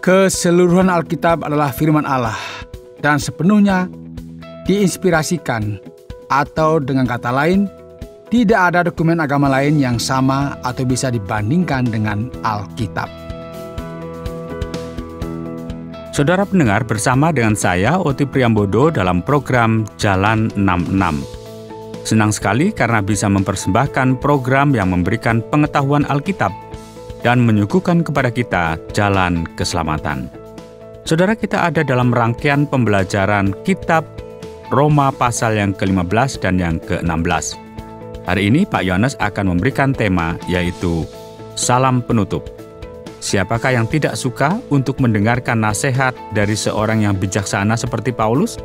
Keseluruhan Alkitab adalah firman Allah dan sepenuhnya diinspirasikan, atau dengan kata lain, tidak ada dokumen agama lain yang sama atau bisa dibandingkan dengan Alkitab. Saudara pendengar, bersama dengan saya, Oti Priambodo, dalam program Jalan 66. Senang sekali karena bisa mempersembahkan program yang memberikan pengetahuan Alkitab dan menyuguhkan kepada kita jalan keselamatan. Saudara, kita ada dalam rangkaian pembelajaran kitab Roma pasal yang ke-15 dan yang ke-16. Hari ini Pak Yohanes akan memberikan tema, yaitu Salam Penutup. Siapakah yang tidak suka untuk mendengarkan nasihat dari seorang yang bijaksana seperti Paulus?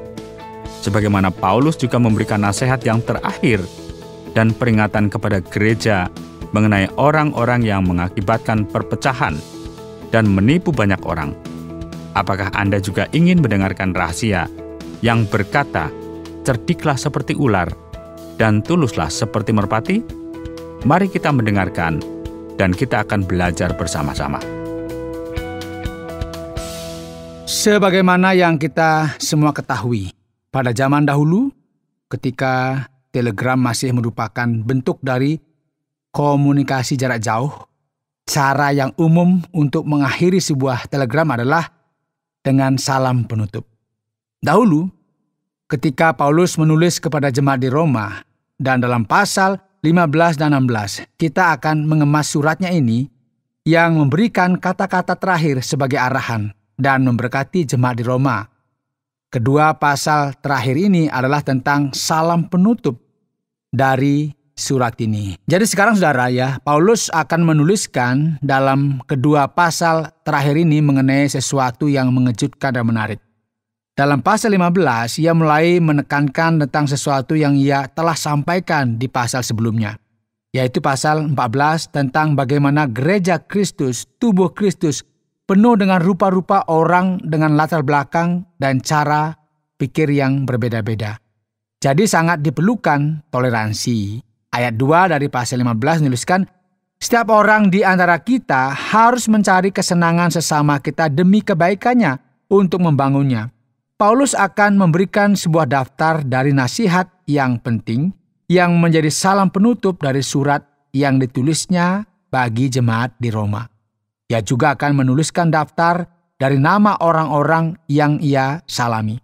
Sebagaimana Paulus juga memberikan nasihat yang terakhir dan peringatan kepada gereja mengenai orang-orang yang mengakibatkan perpecahan dan menipu banyak orang. Apakah Anda juga ingin mendengarkan rahasia yang berkata, "Cerdiklah seperti ular dan tuluslah seperti merpati"? Mari kita mendengarkan dan kita akan belajar bersama-sama. Sebagaimana yang kita semua ketahui, pada zaman dahulu, ketika telegram masih merupakan bentuk dari komunikasi jarak jauh, cara yang umum untuk mengakhiri sebuah telegram adalah dengan salam penutup. Dahulu, ketika Paulus menulis kepada jemaat di Roma, dan dalam pasal 15 dan 16, kita akan mengemas suratnya ini yang memberikan kata-kata terakhir sebagai arahan dan memberkati jemaat di Roma. Kedua pasal terakhir ini adalah tentang salam penutup dari surat ini. Jadi sekarang saudara ya, Paulus akan menuliskan dalam kedua pasal terakhir ini mengenai sesuatu yang mengejutkan dan menarik. Dalam pasal 15, ia mulai menekankan tentang sesuatu yang ia telah sampaikan di pasal sebelumnya, yaitu pasal 14 tentang bagaimana gereja Kristus, tubuh Kristus, penuh dengan rupa-rupa orang dengan latar belakang dan cara pikir yang berbeda-beda. Jadi sangat diperlukan toleransi. Ayat 2 dari pasal 15 menuliskan, "Setiap orang di antara kita harus mencari kesenangan sesama kita demi kebaikannya untuk membangunnya." Paulus akan memberikan sebuah daftar dari nasihat yang penting yang menjadi salam penutup dari surat yang ditulisnya bagi jemaat di Roma. Ia juga akan menuliskan daftar dari nama orang-orang yang ia salami.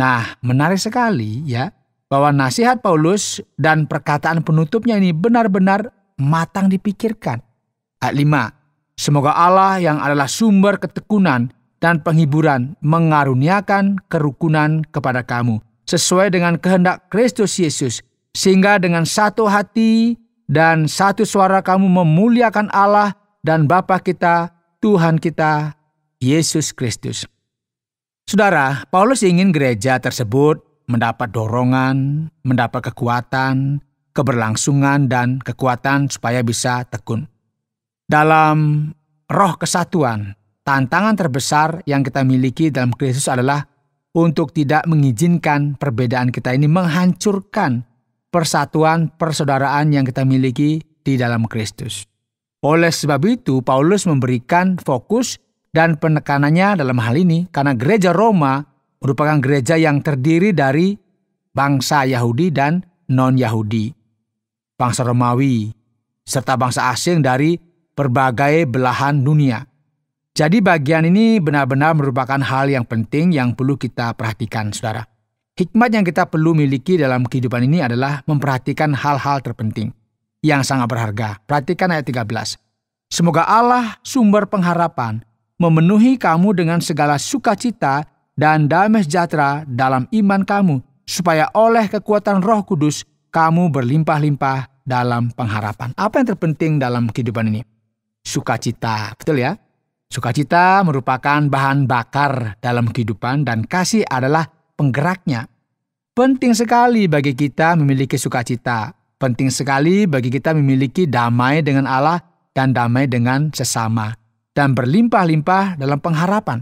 Nah, menarik sekali ya, bahwa nasihat Paulus dan perkataan penutupnya ini benar-benar matang dipikirkan. Ayat 5, "Semoga Allah yang adalah sumber ketekunan dan penghiburan mengaruniakan kerukunan kepada kamu, sesuai dengan kehendak Kristus Yesus, sehingga dengan satu hati dan satu suara kamu memuliakan Allah dan Bapa kita, Tuhan kita, Yesus Kristus." Saudara, Paulus ingin gereja tersebut mendapat dorongan, mendapat kekuatan, keberlangsungan, dan kekuatan supaya bisa tekun. Dalam roh kesatuan, tantangan terbesar yang kita miliki dalam Kristus adalah untuk tidak mengizinkan perbedaan kita ini menghancurkan persatuan persaudaraan yang kita miliki di dalam Kristus. Oleh sebab itu, Paulus memberikan fokus dan penekanannya dalam hal ini karena gereja Roma merupakan gereja yang terdiri dari bangsa Yahudi dan non-Yahudi, bangsa Romawi, serta bangsa asing dari berbagai belahan dunia. Jadi bagian ini benar-benar merupakan hal yang penting yang perlu kita perhatikan, saudara. Hikmat yang kita perlu miliki dalam kehidupan ini adalah memperhatikan hal-hal terpenting yang sangat berharga. Perhatikan ayat 13. "Semoga Allah, sumber pengharapan, memenuhi kamu dengan segala sukacita dan damai sejahtera dalam iman kamu, supaya oleh kekuatan Roh Kudus kamu berlimpah-limpah dalam pengharapan." Apa yang terpenting dalam kehidupan ini? Sukacita, betul ya? Sukacita merupakan bahan bakar dalam kehidupan dan kasih adalah penggeraknya. Penting sekali bagi kita memiliki sukacita. Penting sekali bagi kita memiliki damai dengan Allah dan damai dengan sesama. Dan berlimpah-limpah dalam pengharapan.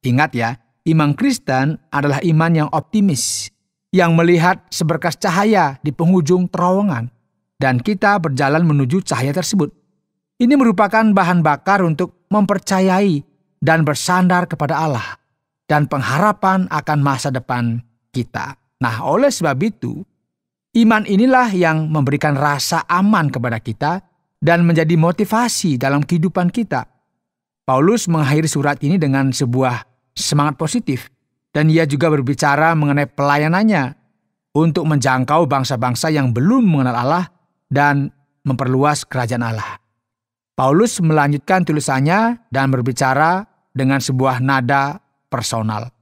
Ingat ya, iman Kristen adalah iman yang optimis, yang melihat seberkas cahaya di penghujung terowongan. Dan kita berjalan menuju cahaya tersebut. Ini merupakan bahan bakar untuk mempercayai dan bersandar kepada Allah dan pengharapan akan masa depan kita. Nah, oleh sebab itu, iman inilah yang memberikan rasa aman kepada kita dan menjadi motivasi dalam kehidupan kita. Paulus mengakhiri surat ini dengan sebuah semangat positif, dan ia juga berbicara mengenai pelayanannya untuk menjangkau bangsa-bangsa yang belum mengenal Allah dan memperluas kerajaan Allah. Paulus melanjutkan tulisannya dan berbicara dengan sebuah nada personal.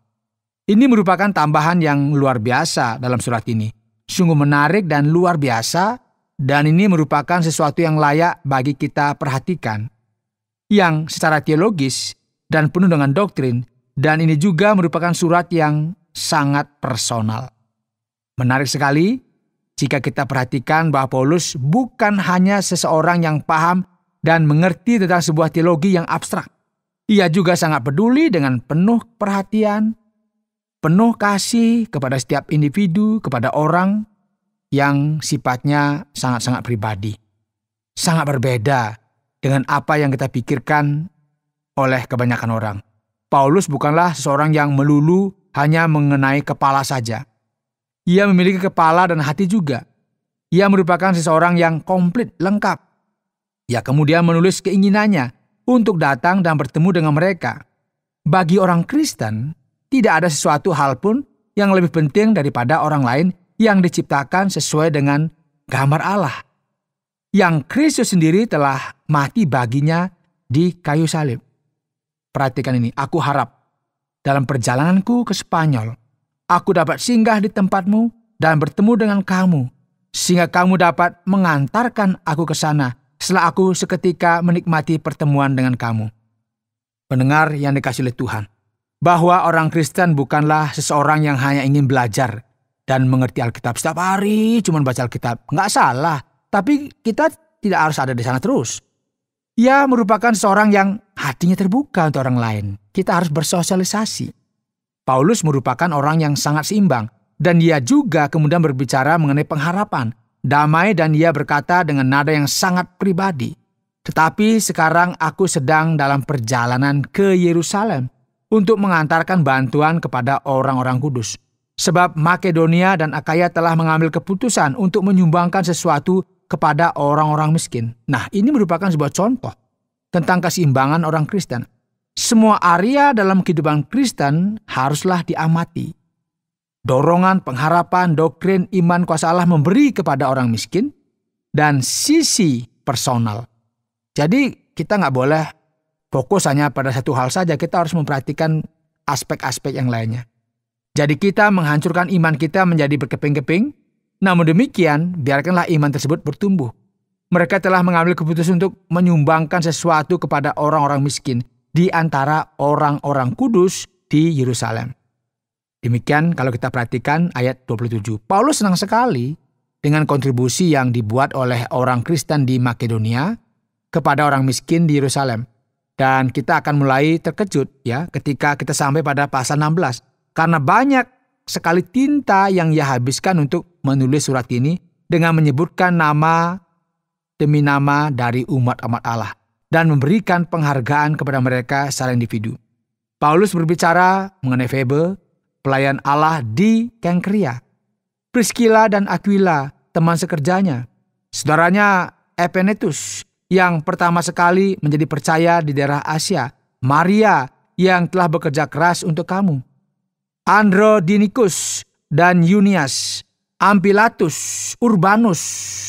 Ini merupakan tambahan yang luar biasa dalam surat ini. Sungguh menarik dan luar biasa, dan ini merupakan sesuatu yang layak bagi kita perhatikan, yang secara teologis dan penuh dengan doktrin, dan ini juga merupakan surat yang sangat personal. Menarik sekali jika kita perhatikan bahwa Paulus bukan hanya seseorang yang paham dan mengerti tentang sebuah teologi yang abstrak. Ia juga sangat peduli dengan penuh perhatian, penuh kasih kepada setiap individu, kepada orang yang sifatnya sangat-sangat pribadi. Sangat berbeda dengan apa yang kita pikirkan oleh kebanyakan orang. Paulus bukanlah seseorang yang melulu hanya mengenai kepala saja. Ia memiliki kepala dan hati juga. Ia merupakan seseorang yang komplit, lengkap. Ia kemudian menulis keinginannya untuk datang dan bertemu dengan mereka. Bagi orang Kristen, tidak ada sesuatu hal pun yang lebih penting daripada orang lain yang diciptakan sesuai dengan gambar Allah, yang Kristus sendiri telah mati baginya di kayu salib. Perhatikan ini, aku harap dalam perjalananku ke Spanyol, aku dapat singgah di tempatmu dan bertemu dengan kamu, sehingga kamu dapat mengantarkan aku ke sana setelah aku seketika menikmati pertemuan dengan kamu. Pendengar yang dikasihi oleh Tuhan, bahwa orang Kristen bukanlah seseorang yang hanya ingin belajar dan mengerti Alkitab setiap hari, cuma baca Alkitab. Nggak salah, tapi kita tidak harus ada di sana terus. Ia merupakan seorang yang hatinya terbuka untuk orang lain. Kita harus bersosialisasi. Paulus merupakan orang yang sangat seimbang, dan dia juga kemudian berbicara mengenai pengharapan, damai, dan ia berkata dengan nada yang sangat pribadi. Tetapi sekarang aku sedang dalam perjalanan ke Yerusalem untuk mengantarkan bantuan kepada orang-orang kudus. Sebab Makedonia dan Akaya telah mengambil keputusan untuk menyumbangkan sesuatu kepada orang-orang miskin. Nah, ini merupakan sebuah contoh tentang keseimbangan orang Kristen. Semua area dalam kehidupan Kristen haruslah diamati. Dorongan, pengharapan, doktrin, iman, kuasa Allah memberi kepada orang miskin, dan sisi personal. Jadi kita nggak boleh fokus hanya pada satu hal saja, kita harus memperhatikan aspek-aspek yang lainnya. Jadi kita menghancurkan iman kita menjadi berkeping-keping, namun demikian biarkanlah iman tersebut bertumbuh. Mereka telah mengambil keputusan untuk menyumbangkan sesuatu kepada orang-orang miskin di antara orang-orang kudus di Yerusalem. Demikian kalau kita perhatikan ayat 27. Paulus senang sekali dengan kontribusi yang dibuat oleh orang Kristen di Makedonia kepada orang miskin di Yerusalem. Dan kita akan mulai terkejut ya ketika kita sampai pada pasal 16. Karena banyak sekali tinta yang ia habiskan untuk menulis surat ini dengan menyebutkan nama demi nama dari umat-umat Allah dan memberikan penghargaan kepada mereka secara individu. Paulus berbicara mengenai Febe, pelayan Allah di Kengkria, Priscilla dan Aquila, teman sekerjanya, saudaranya Epenetus yang pertama sekali menjadi percaya di daerah Asia, Maria yang telah bekerja keras untuk kamu, Andronikus dan Yunias, Ampilatus, Urbanus,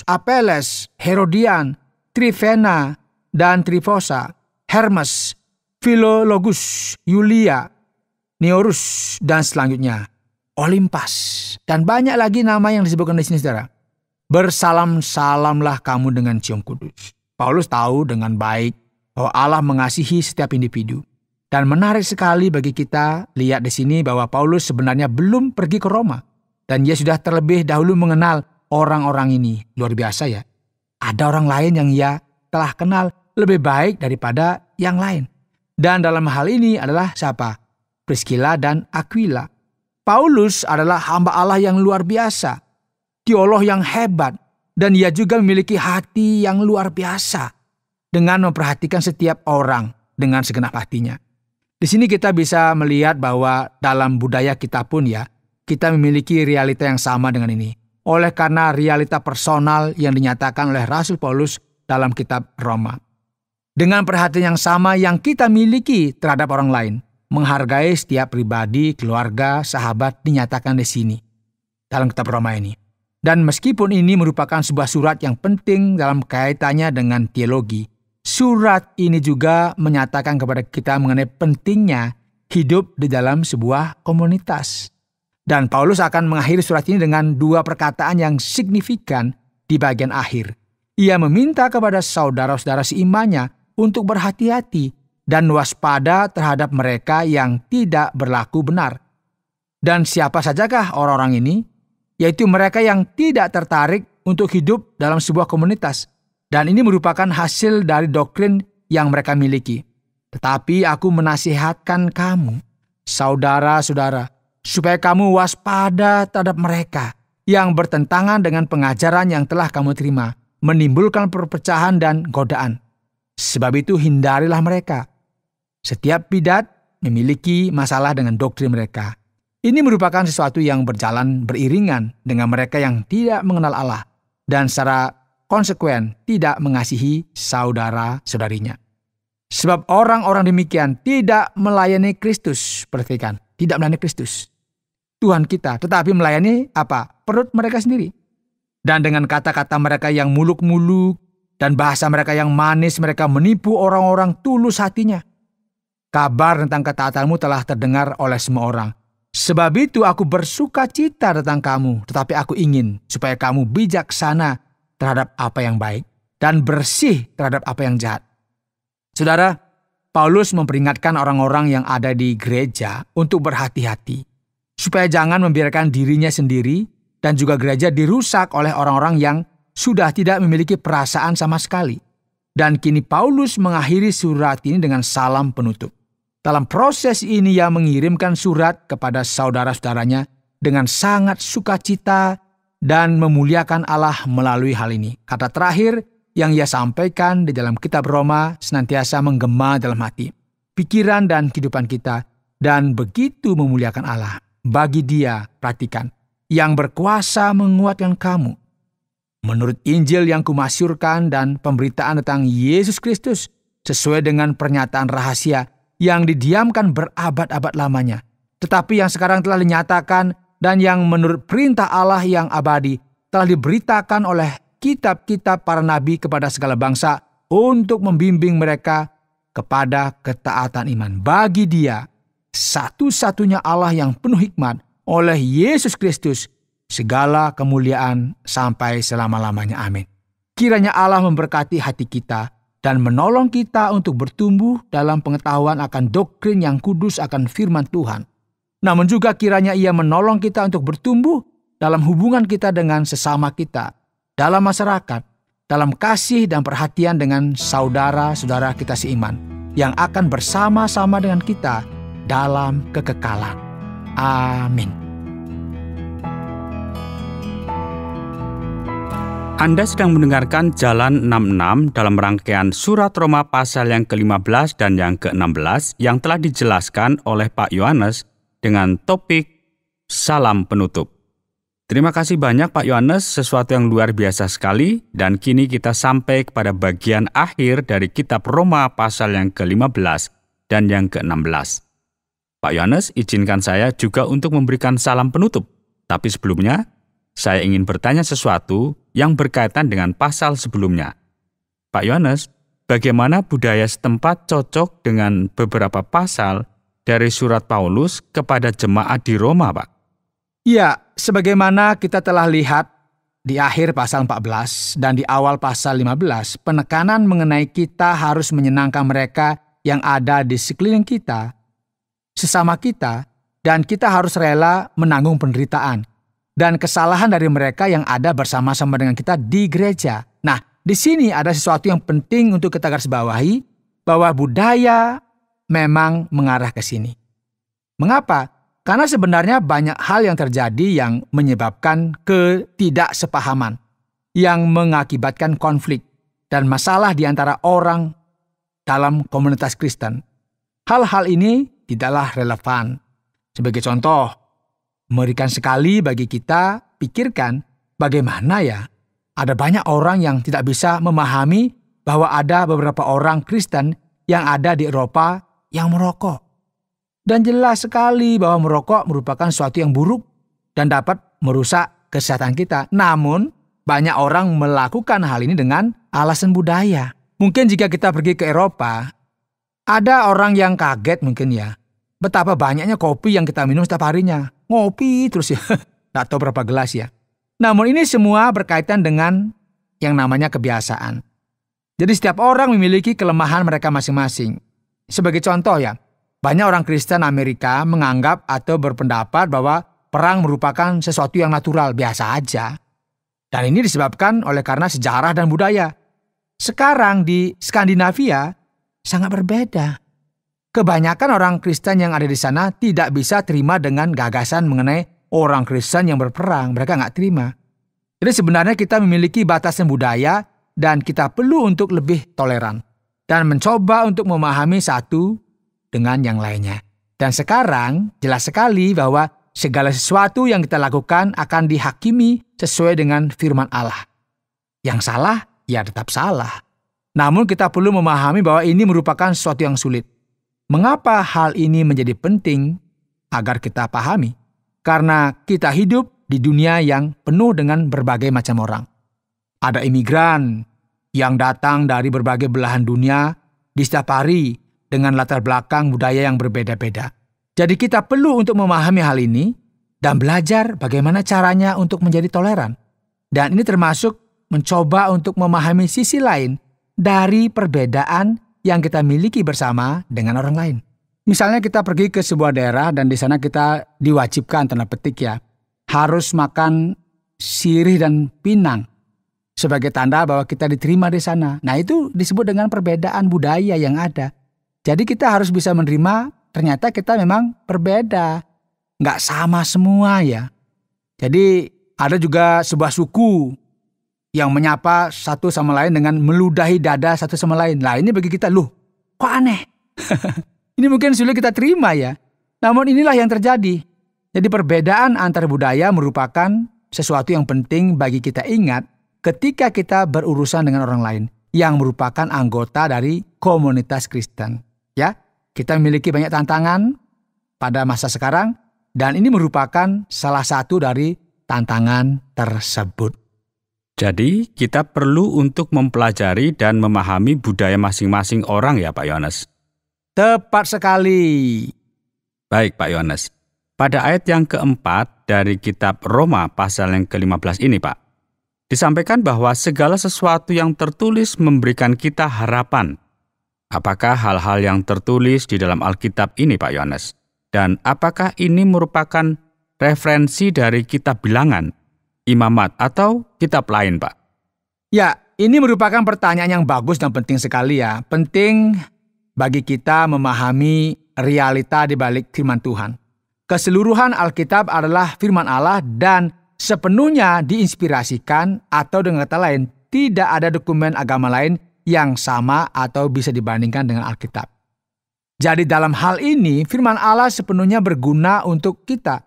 Apeles, Herodian, Trifena dan Trifosa, Hermes, Philologus, Yulia, Neorus, dan selanjutnya Olimpas, dan banyak lagi nama yang disebutkan di sini, saudara. Bersalam-salamlah kamu dengan cium kudus. Paulus tahu dengan baik bahwa Allah mengasihi setiap individu. Dan menarik sekali bagi kita lihat di sini bahwa Paulus sebenarnya belum pergi ke Roma. Dan dia sudah terlebih dahulu mengenal orang-orang ini. Luar biasa ya. Ada orang lain yang ia telah kenal lebih baik daripada yang lain. Dan dalam hal ini adalah siapa? Priscilla dan Aquila. Paulus adalah hamba Allah yang luar biasa. Teolog yang hebat. Dan ia juga memiliki hati yang luar biasa. Dengan memperhatikan setiap orang dengan segenap hatinya. Di sini kita bisa melihat bahwa dalam budaya kita pun kita memiliki realita yang sama dengan ini. Oleh karena realita personal yang dinyatakan oleh Rasul Paulus dalam kitab Roma. Dengan perhatian yang sama yang kita miliki terhadap orang lain, menghargai setiap pribadi, keluarga, sahabat dinyatakan di sini dalam kitab Roma ini. Dan meskipun ini merupakan sebuah surat yang penting dalam kaitannya dengan teologi, surat ini juga menyatakan kepada kita mengenai pentingnya hidup di dalam sebuah komunitas. Dan Paulus akan mengakhiri surat ini dengan dua perkataan yang signifikan di bagian akhir. Ia meminta kepada saudara-saudara seimannya untuk berhati-hati dan waspada terhadap mereka yang tidak berlaku benar. Dan siapa sajakah orang-orang ini? Yaitu mereka yang tidak tertarik untuk hidup dalam sebuah komunitas. Dan ini merupakan hasil dari doktrin yang mereka miliki. Tetapi aku menasihatkan kamu, saudara-saudara, supaya kamu waspada terhadap mereka yang bertentangan dengan pengajaran yang telah kamu terima, menimbulkan perpecahan dan godaan. Sebab itu hindarilah mereka. Setiap bidat memiliki masalah dengan doktrin mereka. Ini merupakan sesuatu yang berjalan beriringan dengan mereka yang tidak mengenal Allah dan secara konsekuen tidak mengasihi saudara-saudarinya. Sebab orang-orang demikian tidak melayani Kristus. Perhatikan, tidak melayani Kristus, Tuhan kita, tetapi melayani apa? Perut mereka sendiri. Dan dengan kata-kata mereka yang muluk-muluk dan bahasa mereka yang manis, mereka menipu orang-orang tulus hatinya. Kabar tentang ketaatanmu telah terdengar oleh semua orang. Sebab itu aku bersuka cita tentang kamu, tetapi aku ingin supaya kamu bijaksana terhadap apa yang baik dan bersih terhadap apa yang jahat. Saudara, Paulus memperingatkan orang-orang yang ada di gereja untuk berhati-hati, supaya jangan membiarkan dirinya sendiri dan juga gereja dirusak oleh orang-orang yang sudah tidak memiliki perasaan sama sekali. Dan kini Paulus mengakhiri surat ini dengan salam penutup. Dalam proses ini ia mengirimkan surat kepada saudara-saudaranya dengan sangat sukacita dan memuliakan Allah melalui hal ini. Kata terakhir yang ia sampaikan di dalam kitab Roma senantiasa menggema dalam hati, pikiran dan kehidupan kita, dan begitu memuliakan Allah. Bagi Dia, perhatikan, yang berkuasa menguatkan kamu. Menurut Injil yang kumasyurkan dan pemberitaan tentang Yesus Kristus, sesuai dengan pernyataan rahasia yang didiamkan berabad-abad lamanya, tetapi yang sekarang telah dinyatakan dan yang menurut perintah Allah yang abadi telah diberitakan oleh kitab-kitab para nabi kepada segala bangsa untuk membimbing mereka kepada ketaatan iman. Bagi Dia, satu-satunya Allah yang penuh hikmat, oleh Yesus Kristus, segala kemuliaan sampai selama-lamanya. Amin. Kiranya Allah memberkati hati kita dan menolong kita untuk bertumbuh dalam pengetahuan akan doktrin yang kudus akan firman Tuhan. Namun juga kiranya Ia menolong kita untuk bertumbuh dalam hubungan kita dengan sesama kita, dalam masyarakat, dalam kasih dan perhatian dengan saudara-saudara kita seiman, yang akan bersama-sama dengan kita dalam kekekalan. Amin. Anda sedang mendengarkan Jalan 66 dalam rangkaian Surat Roma pasal yang ke-15 dan yang ke-16 yang telah dijelaskan oleh Pak Yohanes dengan topik Salam Penutup. Terima kasih banyak Pak Yohanes, sesuatu yang luar biasa sekali, dan kini kita sampai kepada bagian akhir dari kitab Roma pasal yang ke-15 dan yang ke-16. Pak Yohanes, izinkan saya juga untuk memberikan salam penutup. Tapi sebelumnya, saya ingin bertanya sesuatu yang berkaitan dengan pasal sebelumnya. Pak Yohanes, bagaimana budaya setempat cocok dengan beberapa pasal dari surat Paulus kepada jemaat di Roma, Pak? Ya, sebagaimana kita telah lihat di akhir pasal 14 dan di awal pasal 15, penekanan mengenai kita harus menyenangkan mereka yang ada di sekeliling kita, sesama kita, dan kita harus rela menanggung penderitaan dan kesalahan dari mereka yang ada bersama-sama dengan kita di gereja. Nah, di sini ada sesuatu yang penting untuk kita garisbawahi, bahwa budaya memang mengarah ke sini. Mengapa? Karena sebenarnya banyak hal yang terjadi yang menyebabkan ketidaksepahaman, yang mengakibatkan konflik dan masalah di antara orang dalam komunitas Kristen. hal-hal ini tidaklah relevan. Sebagai contoh, mengerikan sekali bagi kita pikirkan bagaimana ya ada banyak orang yang tidak bisa memahami bahwa ada beberapa orang Kristen yang ada di Eropa yang merokok. Dan jelas sekali bahwa merokok merupakan sesuatu yang buruk dan dapat merusak kesehatan kita. Namun, banyak orang melakukan hal ini dengan alasan budaya. Mungkin jika kita pergi ke Eropa, ada orang yang kaget mungkin ya, betapa banyaknya kopi yang kita minum setiap harinya. Ngopi terus ya, tak tahu berapa gelas ya. Namun ini semua berkaitan dengan yang namanya kebiasaan. Jadi setiap orang memiliki kelemahan mereka masing-masing. Sebagai contoh ya, banyak orang Kristen Amerika menganggap atau berpendapat bahwa perang merupakan sesuatu yang natural, biasa aja. Dan ini disebabkan oleh karena sejarah dan budaya. Sekarang di Skandinavia sangat berbeda. Kebanyakan orang Kristen yang ada di sana tidak bisa terima dengan gagasan mengenai orang Kristen yang berperang. Mereka nggak terima. Jadi sebenarnya kita memiliki batasan budaya dan kita perlu untuk lebih toleran dan mencoba untuk memahami satu dengan yang lainnya. Dan sekarang jelas sekali bahwa segala sesuatu yang kita lakukan akan dihakimi sesuai dengan firman Allah. Yang salah, ya tetap salah. Namun kita perlu memahami bahwa ini merupakan sesuatu yang sulit. Mengapa hal ini menjadi penting agar kita pahami? Karena kita hidup di dunia yang penuh dengan berbagai macam orang. Ada imigran yang datang dari berbagai belahan dunia di setiap hari dengan latar belakang budaya yang berbeda-beda. Jadi kita perlu untuk memahami hal ini dan belajar bagaimana caranya untuk menjadi toleran. Dan ini termasuk mencoba untuk memahami sisi lain dari perbedaan yang kita miliki bersama dengan orang lain. Misalnya kita pergi ke sebuah daerah dan di sana kita diwajibkan tanda petik ya, harus makan sirih dan pinang sebagai tanda bahwa kita diterima di sana. Nah itu disebut dengan perbedaan budaya yang ada. Jadi kita harus bisa menerima ternyata kita memang berbeda. Nggak sama semua ya. Jadi ada juga sebuah suku yang menyapa satu sama lain dengan meludahi dada satu sama lain. Nah ini bagi kita, loh kok aneh? Ini mungkin sulit kita terima ya. Namun inilah yang terjadi. Jadi perbedaan antar budaya merupakan sesuatu yang penting bagi kita ingat ketika kita berurusan dengan orang lain yang merupakan anggota dari komunitas Kristen. Ya, kita memiliki banyak tantangan pada masa sekarang dan ini merupakan salah satu dari tantangan tersebut. Jadi, kita perlu untuk mempelajari dan memahami budaya masing-masing orang ya Pak Yohanes? Tepat sekali. Baik Pak Yohanes. Pada ayat yang keempat dari kitab Roma pasal yang ke-15 ini Pak, disampaikan bahwa segala sesuatu yang tertulis memberikan kita harapan. Apakah hal-hal yang tertulis di dalam Alkitab ini Pak Yohanes? Dan apakah ini merupakan referensi dari kitab Bilangan, Imamat, atau kitab lain Pak? Ya, ini merupakan pertanyaan yang bagus dan penting sekali ya. Penting bagi kita memahami realita di balik firman Tuhan. Keseluruhan Alkitab adalah firman Allah dan sepenuhnya diinspirasikan atau dengan kata lain, tidak ada dokumen agama lain yang sama atau bisa dibandingkan dengan Alkitab. Jadi dalam hal ini, firman Allah sepenuhnya berguna untuk kita.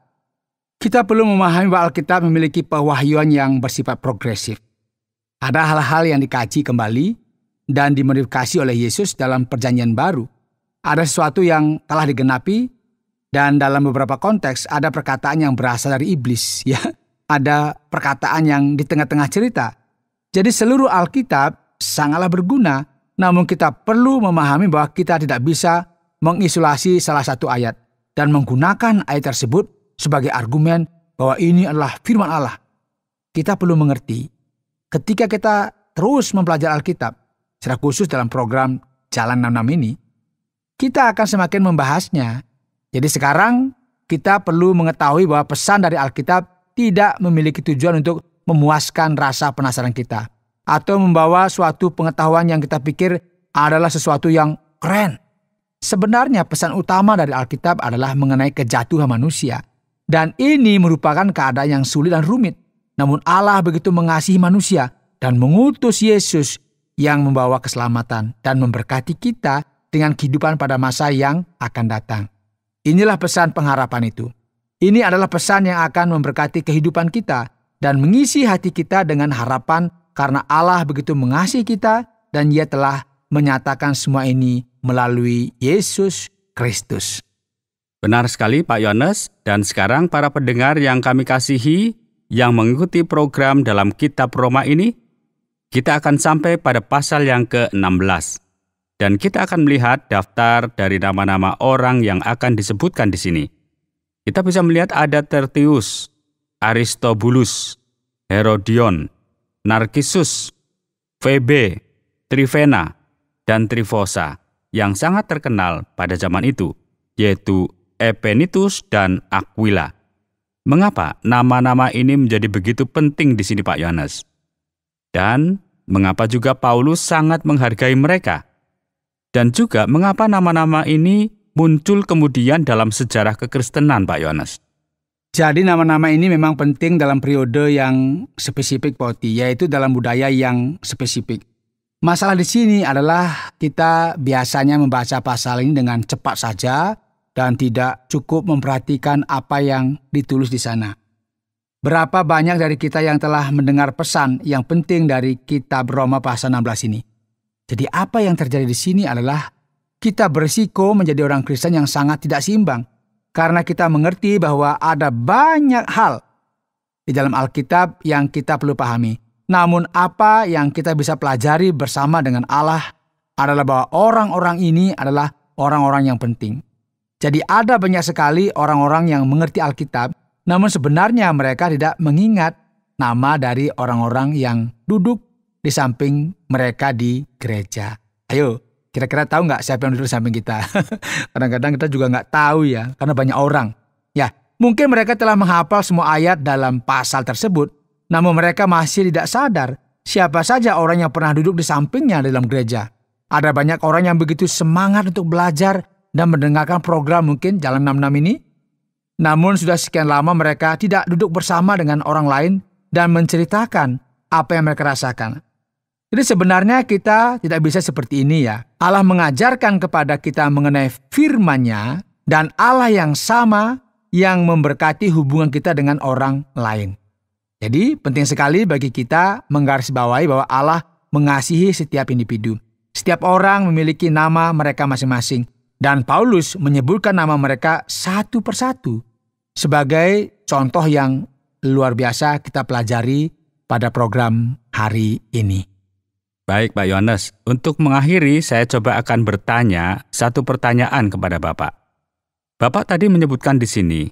Kita perlu memahami bahwa Alkitab memiliki pewahyuan yang bersifat progresif. Ada hal-hal yang dikaji kembali dan dimodifikasi oleh Yesus dalam perjanjian baru. Ada sesuatu yang telah digenapi dan dalam beberapa konteks ada perkataan yang berasal dari iblis. Ya, ada perkataan yang di tengah-tengah cerita. Jadi seluruh Alkitab sangatlah berguna, namun kita perlu memahami bahwa kita tidak bisa mengisolasi salah satu ayat dan menggunakan ayat tersebut sebagai argumen bahwa ini adalah firman Allah. Kita perlu mengerti, ketika kita terus mempelajari Alkitab, secara khusus dalam program Jalan 66 ini, kita akan semakin membahasnya. Jadi sekarang kita perlu mengetahui bahwa pesan dari Alkitab tidak memiliki tujuan untuk memuaskan rasa penasaran kita atau membawa suatu pengetahuan yang kita pikir adalah sesuatu yang keren. Sebenarnya pesan utama dari Alkitab adalah mengenai kejatuhan manusia. Dan ini merupakan keadaan yang sulit dan rumit. Namun Allah begitu mengasihi manusia dan mengutus Yesus yang membawa keselamatan dan memberkati kita dengan kehidupan pada masa yang akan datang. Inilah pesan pengharapan itu. Ini adalah pesan yang akan memberkati kehidupan kita dan mengisi hati kita dengan harapan karena Allah begitu mengasihi kita dan Ia telah menyatakan semua ini melalui Yesus Kristus. Benar sekali Pak Yohanes, dan sekarang para pendengar yang kami kasihi yang mengikuti program dalam kitab Roma ini, kita akan sampai pada pasal yang ke-16. Dan kita akan melihat daftar dari nama-nama orang yang akan disebutkan di sini. Kita bisa melihat ada Tertius, Aristobulus, Herodion, Narkisus, Febe, Trifena, dan Trifosa yang sangat terkenal pada zaman itu, yaitu Epenitus dan Aquila. Mengapa nama-nama ini menjadi begitu penting di sini Pak Yohanes? Dan mengapa juga Paulus sangat menghargai mereka? Dan juga mengapa nama-nama ini muncul kemudian dalam sejarah kekristenan, Pak Yohanes? Jadi nama-nama ini memang penting dalam periode yang spesifik, Pak Oti, yaitu dalam budaya yang spesifik. Masalah di sini adalah kita biasanya membaca pasal ini dengan cepat saja dan tidak cukup memperhatikan apa yang ditulis di sana. Berapa banyak dari kita yang telah mendengar pesan yang penting dari kitab Roma pasal 16 ini? Jadi apa yang terjadi di sini adalah kita berisiko menjadi orang Kristen yang sangat tidak seimbang. Karena kita mengerti bahwa ada banyak hal di dalam Alkitab yang kita perlu pahami. Namun apa yang kita bisa pelajari bersama dengan Allah adalah bahwa orang-orang ini adalah orang-orang yang penting. Jadi ada banyak sekali orang-orang yang mengerti Alkitab, namun sebenarnya mereka tidak mengingat nama dari orang-orang yang duduk di samping mereka di gereja. Ayo, kira-kira tahu nggak siapa yang duduk di samping kita? Kadang-kadang kita juga nggak tahu ya, karena banyak orang. Ya, mungkin mereka telah menghafal semua ayat dalam pasal tersebut, namun mereka masih tidak sadar siapa saja orang yang pernah duduk di sampingnya dalam gereja. Ada banyak orang yang begitu semangat untuk belajar dan mendengarkan program mungkin Jalan 66 ini. Namun sudah sekian lama mereka tidak duduk bersama dengan orang lain dan menceritakan apa yang mereka rasakan. Jadi sebenarnya kita tidak bisa seperti ini ya. Allah mengajarkan kepada kita mengenai firman-Nya dan Allah yang sama yang memberkati hubungan kita dengan orang lain. Jadi penting sekali bagi kita menggarisbawahi bahwa Allah mengasihi setiap individu. Setiap orang memiliki nama mereka masing-masing. Dan Paulus menyebutkan nama mereka satu persatu sebagai contoh yang luar biasa kita pelajari pada program hari ini. Baik Pak Yohanes, untuk mengakhiri saya coba akan bertanya satu pertanyaan kepada Bapak. Bapak tadi menyebutkan di sini,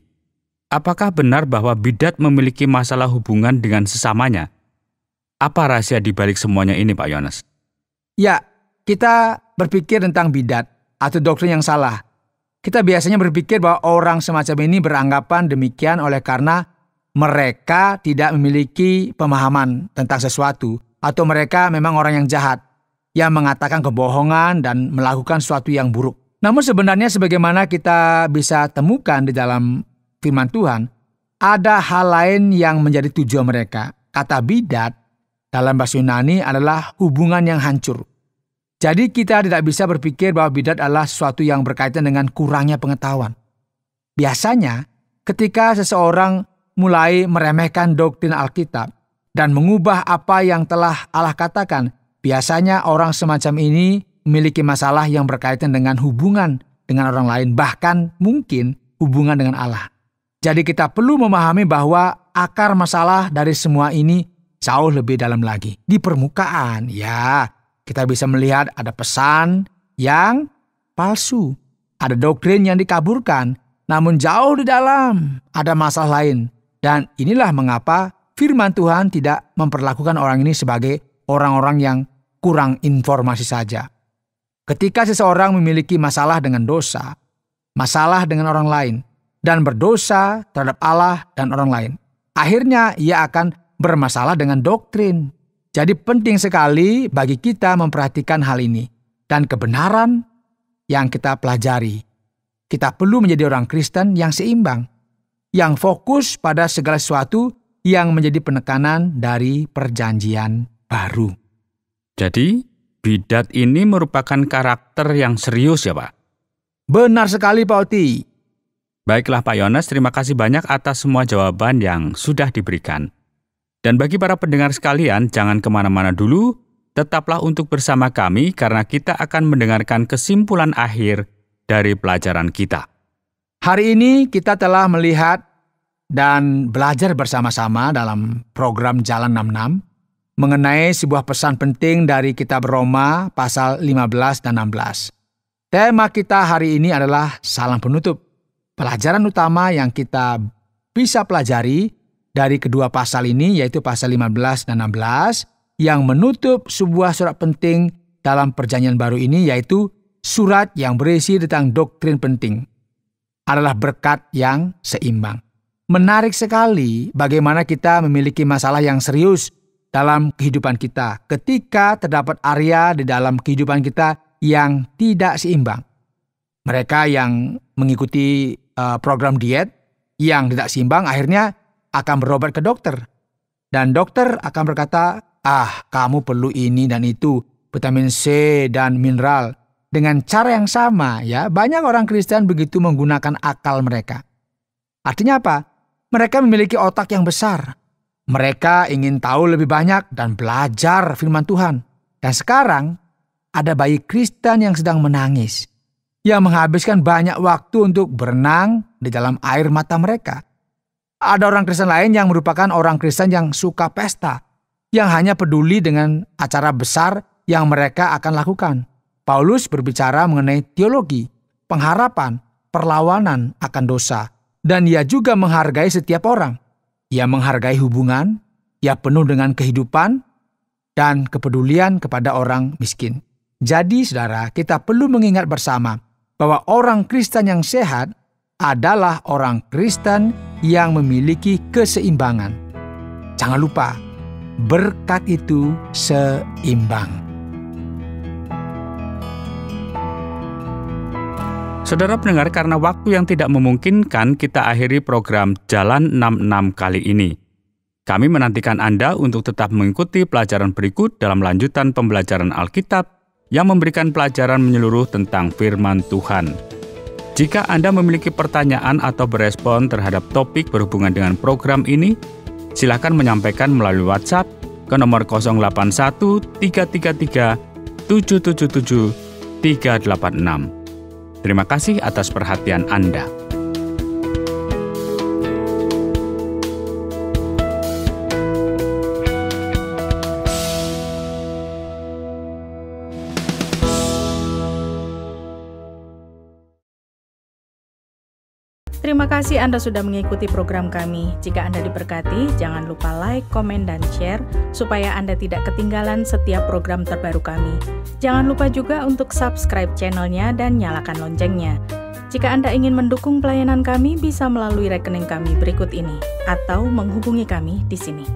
apakah benar bahwa bidat memiliki masalah hubungan dengan sesamanya? Apa rahasia di balik semuanya ini Pak Yohanes? Ya, kita berpikir tentang bidat atau doktrin yang salah. Kita biasanya berpikir bahwa orang semacam ini beranggapan demikian oleh karena mereka tidak memiliki pemahaman tentang sesuatu, atau mereka memang orang yang jahat, yang mengatakan kebohongan dan melakukan sesuatu yang buruk. Namun sebenarnya sebagaimana kita bisa temukan di dalam firman Tuhan, ada hal lain yang menjadi tujuan mereka. Kata bidat dalam bahasa Yunani adalah hubungan yang hancur. Jadi kita tidak bisa berpikir bahwa bidat adalah sesuatu yang berkaitan dengan kurangnya pengetahuan. Biasanya ketika seseorang mulai meremehkan doktrin Alkitab dan mengubah apa yang telah Allah katakan, biasanya orang semacam ini memiliki masalah yang berkaitan dengan hubungan dengan orang lain, bahkan mungkin hubungan dengan Allah. Jadi kita perlu memahami bahwa akar masalah dari semua ini jauh lebih dalam lagi. Di permukaan, ya, kita bisa melihat ada pesan yang palsu, ada doktrin yang dikaburkan, namun jauh di dalam ada masalah lain. Dan inilah mengapa firman Tuhan tidak memperlakukan orang ini sebagai orang-orang yang kurang informasi saja. Ketika seseorang memiliki masalah dengan dosa, masalah dengan orang lain, dan berdosa terhadap Allah dan orang lain, akhirnya ia akan bermasalah dengan doktrin. Jadi penting sekali bagi kita memperhatikan hal ini. Dan kebenaran yang kita pelajari. Kita perlu menjadi orang Kristen yang seimbang, yang fokus pada segala sesuatu yang menjadi penekanan dari perjanjian baru. Jadi, bidat ini merupakan karakter yang serius ya Pak? Benar sekali Pak Oti. Baiklah Pak Yones, terima kasih banyak atas semua jawaban yang sudah diberikan. Dan bagi para pendengar sekalian, jangan kemana-mana dulu, tetaplah untuk bersama kami karena kita akan mendengarkan kesimpulan akhir dari pelajaran kita. Hari ini kita telah melihat dan belajar bersama-sama dalam program Jalan 66 mengenai sebuah pesan penting dari kitab Roma pasal 15 dan 16. Tema kita hari ini adalah salam penutup. Pelajaran utama yang kita bisa pelajari dari kedua pasal ini yaitu pasal 15 dan 16 yang menutup sebuah surat penting dalam perjanjian baru ini yaitu surat yang berisi tentang doktrin penting adalah berkat yang seimbang. Menarik sekali bagaimana kita memiliki masalah yang serius dalam kehidupan kita ketika terdapat area di dalam kehidupan kita yang tidak seimbang. Mereka yang mengikuti program diet yang tidak seimbang akhirnya akan berobat ke dokter. Dan dokter akan berkata, kamu perlu ini dan itu, vitamin C dan mineral. Dengan cara yang sama ya, banyak orang Kristen begitu menggunakan akal mereka. Artinya apa? Mereka memiliki otak yang besar. Mereka ingin tahu lebih banyak dan belajar firman Tuhan. Dan sekarang ada bayi Kristen yang sedang menangis, yang menghabiskan banyak waktu untuk berenang di dalam air mata mereka. Ada orang Kristen lain yang merupakan orang Kristen yang suka pesta, yang hanya peduli dengan acara besar yang mereka akan lakukan. Paulus berbicara mengenai teologi, pengharapan, perlawanan akan dosa, dan ia juga menghargai setiap orang. Ia menghargai hubungan, ia penuh dengan kehidupan, dan kepedulian kepada orang miskin. Jadi, saudara, kita perlu mengingat bersama bahwa orang Kristen yang sehat adalah orang Kristen yang memiliki keseimbangan. Jangan lupa, berkat itu seimbang. Saudara pendengar, karena waktu yang tidak memungkinkan, kita akhiri program Jalan 66 kali ini. Kami menantikan Anda untuk tetap mengikuti pelajaran berikut dalam lanjutan pembelajaran Alkitab yang memberikan pelajaran menyeluruh tentang firman Tuhan. Jika Anda memiliki pertanyaan atau berespon terhadap topik berhubungan dengan program ini, silakan menyampaikan melalui WhatsApp ke nomor 081 333 777 386. Terima kasih atas perhatian Anda. Terima kasih Anda sudah mengikuti program kami. Jika Anda diberkati, jangan lupa like, komen, dan share supaya Anda tidak ketinggalan setiap program terbaru kami. Jangan lupa juga untuk subscribe channelnya dan nyalakan loncengnya. Jika Anda ingin mendukung pelayanan kami, bisa melalui rekening kami berikut ini atau menghubungi kami di sini.